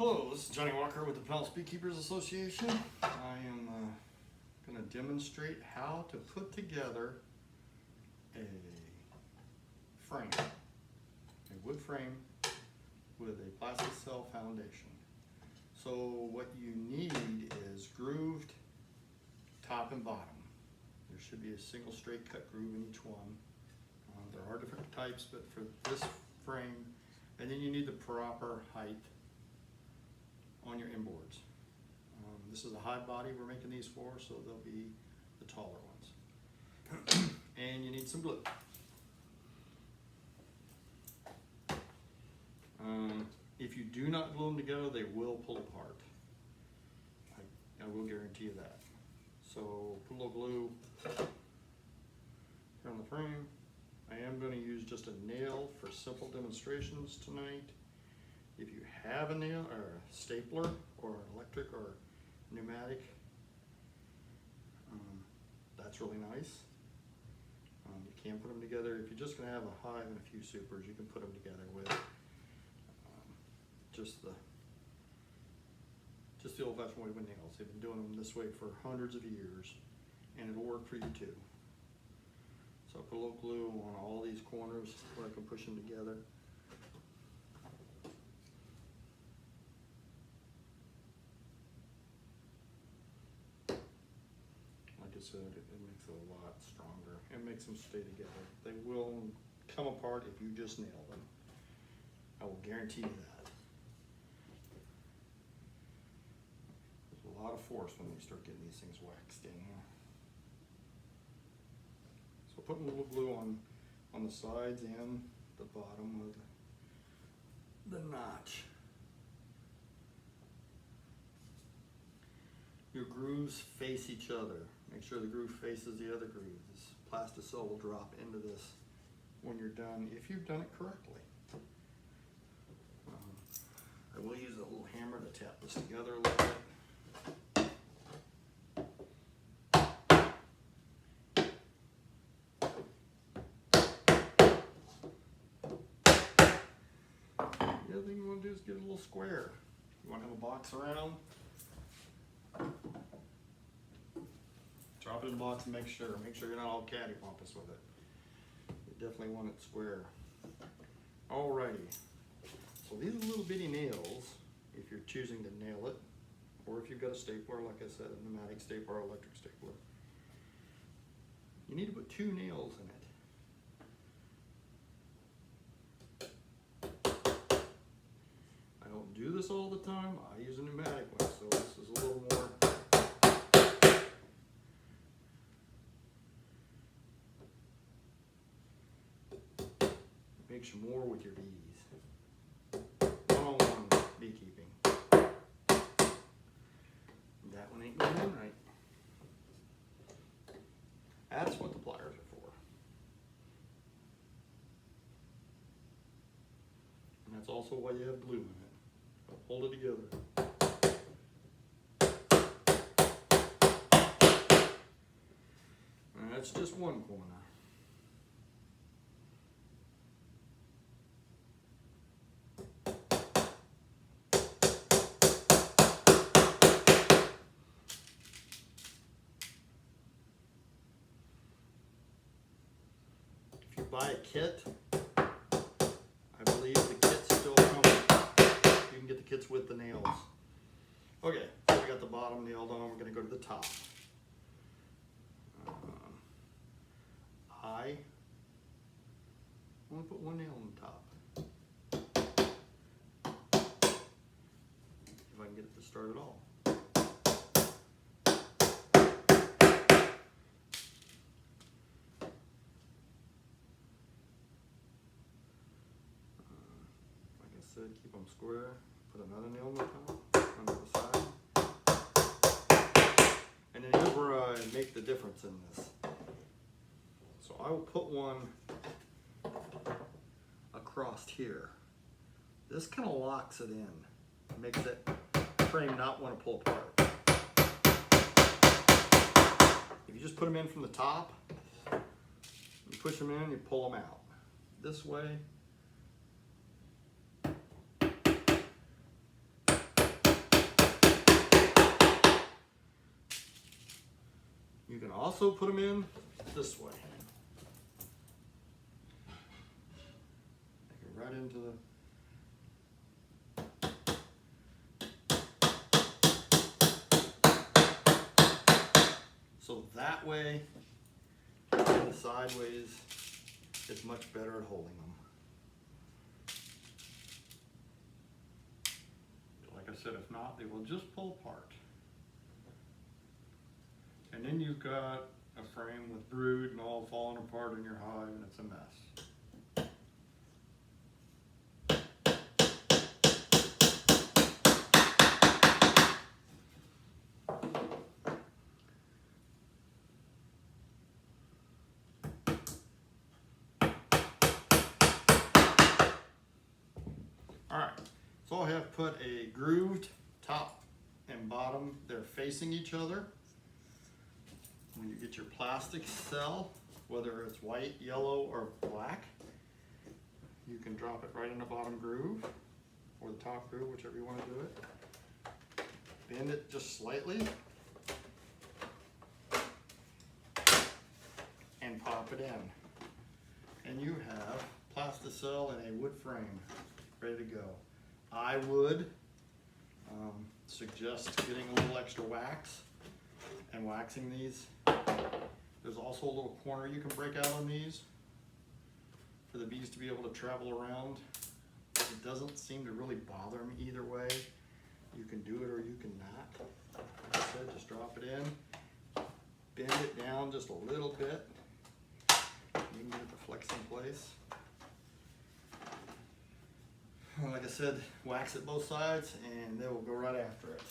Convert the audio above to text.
Hello, this is Johnny Walker with the Pinellas Beekeepers Association. I am going to demonstrate how to put together a frame, a wood frame with a plastic cell foundation. So what you need is grooved top and bottom. There should be a single straight cut groove in each one. There are different types, but for this frame, and then you need the proper height on your inboards. This is a hive body we're making these for, so they'll be the taller ones. And you need some glue. If you do not glue them together, they will pull apart. I will guarantee you that. So put a little glue on the frame. I am going to use just a nail for simple demonstrations tonight. If you have a nail or a stapler or electric or pneumatic, that's really nice. You can put them together. If you're just going to have a hive and a few supers, you can put them together with just the old-fashioned way with nails. They've been doing them this way for hundreds of years, and it'll work for you too. So I put a little glue on all these corners where I can push them together. Like I said, it makes it a lot stronger. It makes them stay together. They will come apart if you just nail them. I will guarantee you that. There's a lot of force when you start getting these things waxed in here. So putting a little glue on the sides and the bottom of the notch. Your grooves face each other. Make sure the groove faces the other groove. This plasticell will drop into this when you're done, if you've done it correctly. I will use a little hammer to tap this together a little bit. The other thing you want to do is get a little square. You want to have a box around. Drop it in the box and make sure you're not all cattywampus with it. You definitely want it square. Alrighty. So these are little bitty nails if you're choosing to nail it, or if you've got a stapler, like I said, a pneumatic stapler or electric stapler. You need to put 2 nails in it. I don't do this all the time. I use a pneumatic one, so this is a little more. Makes you more with your bees. One-on-one beekeeping. That one ain't going in right. That's what the pliers are for. And that's also why you have glue in it. Hold it together. And that's just one corner. Buy a kit. I believe the kits still come. You can get the kits with the nails. Okay, so we got the bottom nailed on. We're going to go to the top. I want to put 1 nail on the top. If I can get it to start at all. Keep them square, put another nail on the top, on the other side. And then here's where I make the difference in this. So I will put one across here. This kind of locks it in. Makes it frame not want to pull apart. If you just put them in from the top, you push them in, you pull them out. This way, can also put them in this way. They go right into the so that way, the sideways is much better at holding them. Like I said, if not, they will just pull apart. And then you've got a frame with brood and all falling apart in your hive, and it's a mess. Alright, so I have put a grooved top and bottom, they're facing each other. When you get your plastic cell, whether it's white, yellow, or black, you can drop it right in the bottom groove, or the top groove, whichever you want to do it. Bend it just slightly, and pop it in. And you have plasticell in a wood frame, ready to go. I would suggest getting a little extra wax and waxing these. There's also a little corner you can break out on these for the bees to be able to travel around. It doesn't seem to really bother them either way. You can do it or you can not. Like I said, just drop it in, bend it down just a little bit. You can get it to flex in place. Like I said, wax it both sides and they will go right after it.